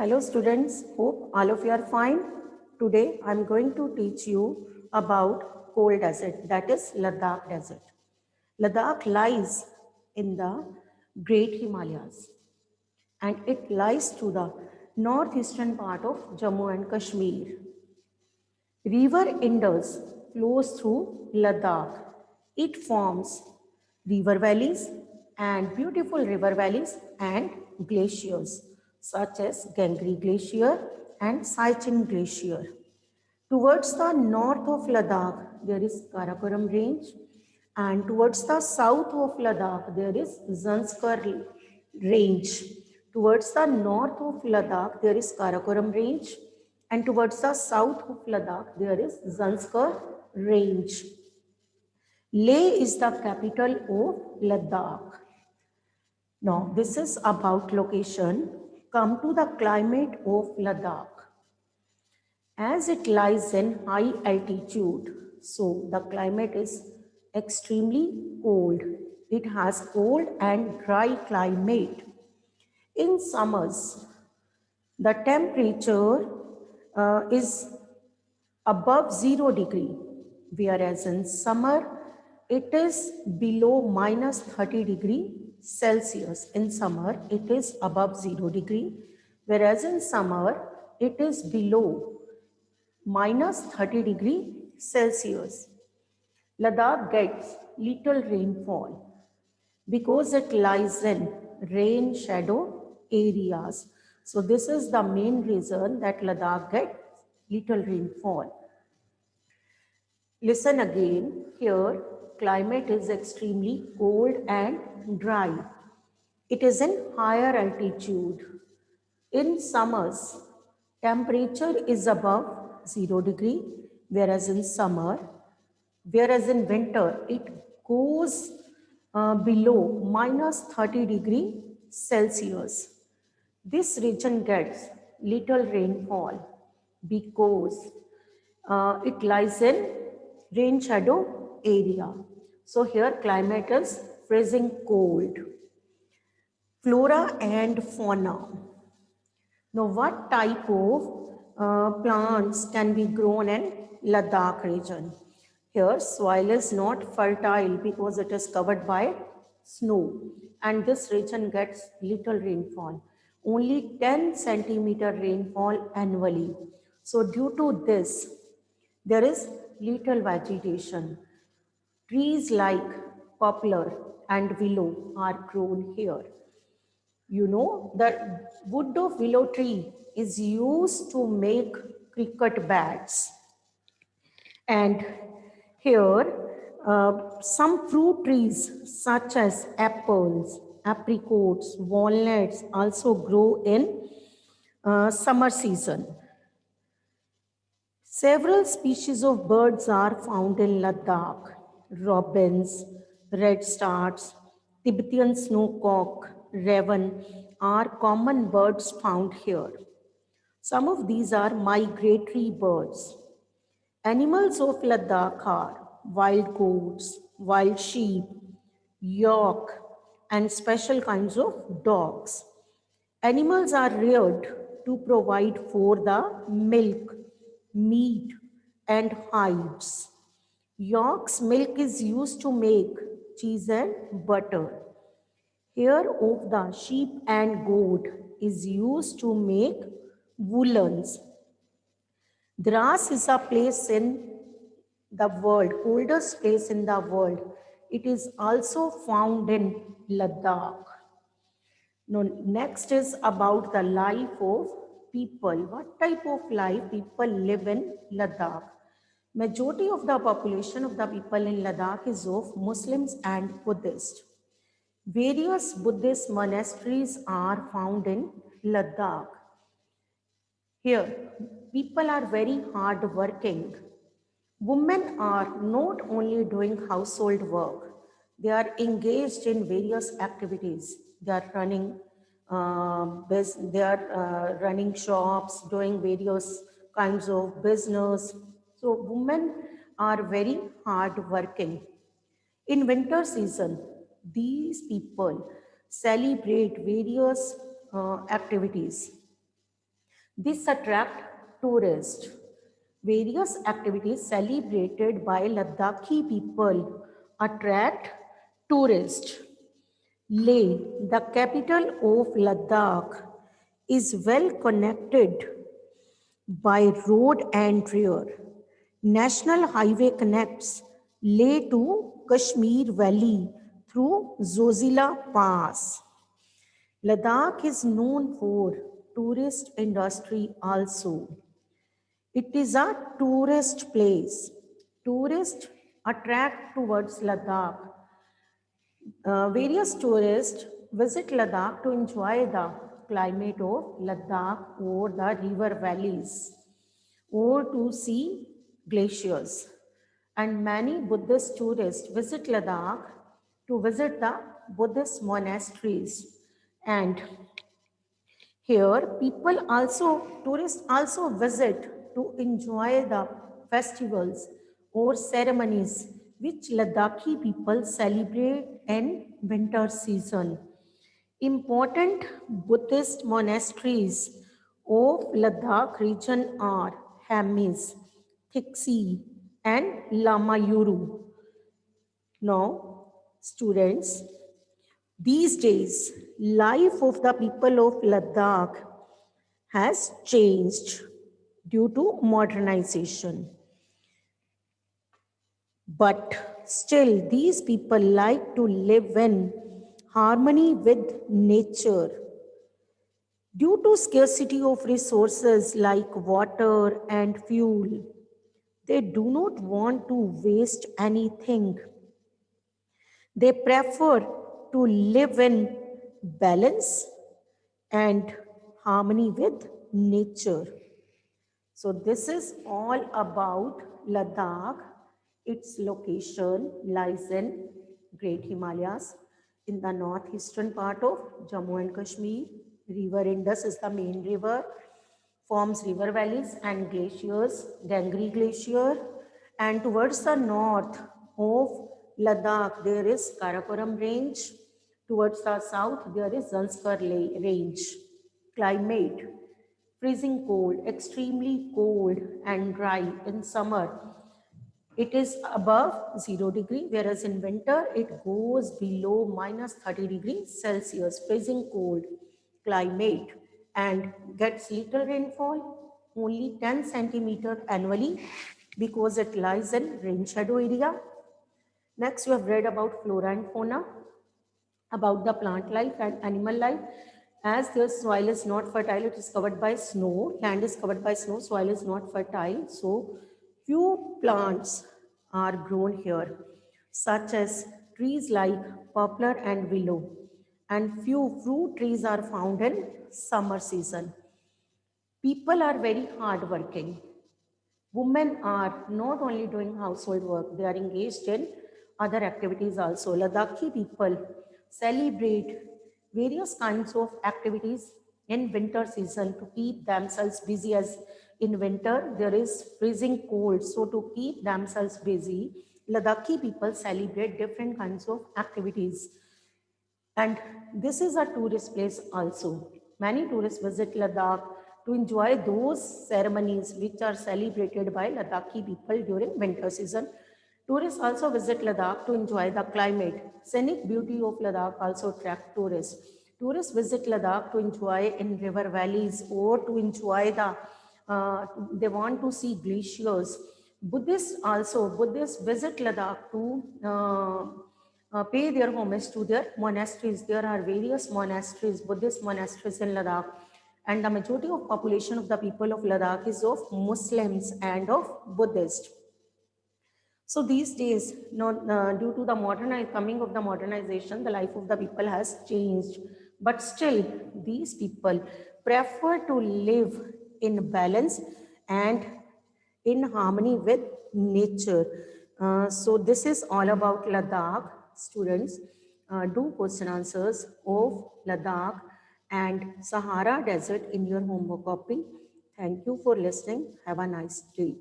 Hello students, hope all of you are fine. Today I am going to teach you about cold desert, that is Ladakh desert. Ladakh lies in the Great Himalayas and it lies to the northeastern part of Jammu and Kashmir. River Indus flows through Ladakh. It forms river valleys and beautiful river valleys and glaciers such as Gangri Glacier and Saichen Glacier. Towards the north of Ladakh, there is Karakoram Range, and towards the south of Ladakh, there is Zanskar Range. Towards the north of Ladakh, there is Karakoram Range, and towards the south of Ladakh, there is Zanskar Range. Leh is the capital of Ladakh. Now, this is about location. Come to the climate of Ladakh. As it lies in high altitude, so the climate is extremely cold. It has cold and dry climate. In summers, the temperature is above 0 degree, whereas in summer, it is below minus 30 degree Celsius. In summer, it is above 0 degree, whereas in summer, it is below minus 30 degree Celsius. Ladakh gets little rainfall because it lies in rain shadow areas. So this is the main reason that Ladakh gets little rainfall. Listen again, here climate is extremely cold and dry. It is in higher altitude. In summers, temperature is above 0 degree, whereas in winter, it goes below minus 30 degree Celsius. This region gets little rainfall because it lies in rain shadow area. So here climate is freezing cold. Flora and fauna. Now, what type of plants can be grown in Ladakh region? Here, soil is not fertile because it is covered by snow, and this region gets little rainfall, only 10 centimeter rainfall annually. So, due to this, there is little vegetation. Trees like poplar and willow are grown here. You know, the wood of willow tree is used to make cricket bats. And here, some fruit trees such as apples, apricots, walnuts also grow in summer season. Several species of birds are found in Ladakh. Robins, redstarts, Tibetan snowcock, raven are common birds found here. Some of these are migratory birds. Animals of Ladakh are wild goats, wild sheep, yak, and special kinds of dogs. Animals are reared to provide for the milk, meat, and hides. Yak's milk is used to make cheese and butter. Hair of the sheep and goat is used to make woolens. Drass is a place in the world, oldest place in the world. It is also found in Ladakh. Now, next is about the life of people. What type of life people live in Ladakh? Majority of the population of the people in Ladakh is of Muslims and Buddhists. Various Buddhist monasteries are found in Ladakh. Here, people are very hard working. Women are not only doing household work, they are engaged in various activities. They are running running shops, doing various kinds of business. So women are very hard working. In winter season, these people celebrate various activities. This attract tourists. Various activities celebrated by Ladakhi people attract tourists. Leh, the capital of Ladakh, is well connected by road and rail. National highway connects Leh to Kashmir Valley through Zojila Pass. Ladakh is known for tourist industry also. It is a tourist place. Tourists attract towards Ladakh. Various tourists visit Ladakh to enjoy the climate of Ladakh or the river valleys or to see glaciers. And many Buddhist tourists visit Ladakh to visit the Buddhist monasteries. And here tourists also visit to enjoy the festivals or ceremonies which Ladakhi people celebrate in winter season. Important Buddhist monasteries of Ladakh region are Hemis, Thiksi, and Lamayuru. Now, students, these days, life of the people of Ladakh has changed due to modernization. But still, these people like to live in harmony with nature. Due to scarcity of resources like water and fuel, they do not want to waste anything. They prefer to live in balance and harmony with nature. So this is all about Ladakh. Its location lies in Great Himalayas in the northeastern part of Jammu and Kashmir. River Indus is the main river, forms river valleys and glaciers, Gangri Glacier. And towards the north of Ladakh, there is Karakoram Range. Towards the south, there is Zanskar Range. Climate: freezing cold, extremely cold and dry in summer. It is above 0 degree, whereas in winter it goes below minus 30 degrees Celsius, freezing cold climate, and gets little rainfall, only 10 centimeter annually because it lies in rain shadow area. Next, you have read about flora and fauna, about the plant life and animal life. As the soil is not fertile, it is covered by snow, land is covered by snow, soil is not fertile. So few plants are grown here, such as trees like poplar and willow, and few fruit trees are found in summer season. People are very hardworking. Women are not only doing household work, they are engaged in other activities also. Ladakhi people celebrate various kinds of activities in winter season to keep themselves busy, as in winter there is freezing cold. So to keep themselves busy, Ladakhi people celebrate different kinds of activities. And this is a tourist place also. Many tourists visit Ladakh to enjoy those ceremonies which are celebrated by Ladakhi people during winter season. Tourists also visit Ladakh to enjoy the climate. Scenic beauty of Ladakh also attract tourists. Tourists visit Ladakh to enjoy in river valleys or to enjoy they want to see glaciers. Buddhists visit Ladakh to pay their homage to their monasteries. There are various monasteries, Buddhist monasteries in Ladakh, and the majority of population of the people of Ladakh is of Muslims and of Buddhists. So these days, due to the coming of the modernization, the life of the people has changed. But still, these people prefer to live in balance and in harmony with nature. So this is all about Ladakh. Students, do question answers of Ladakh and Sahara Desert in your homework copy. Thank you for listening. Have a nice day.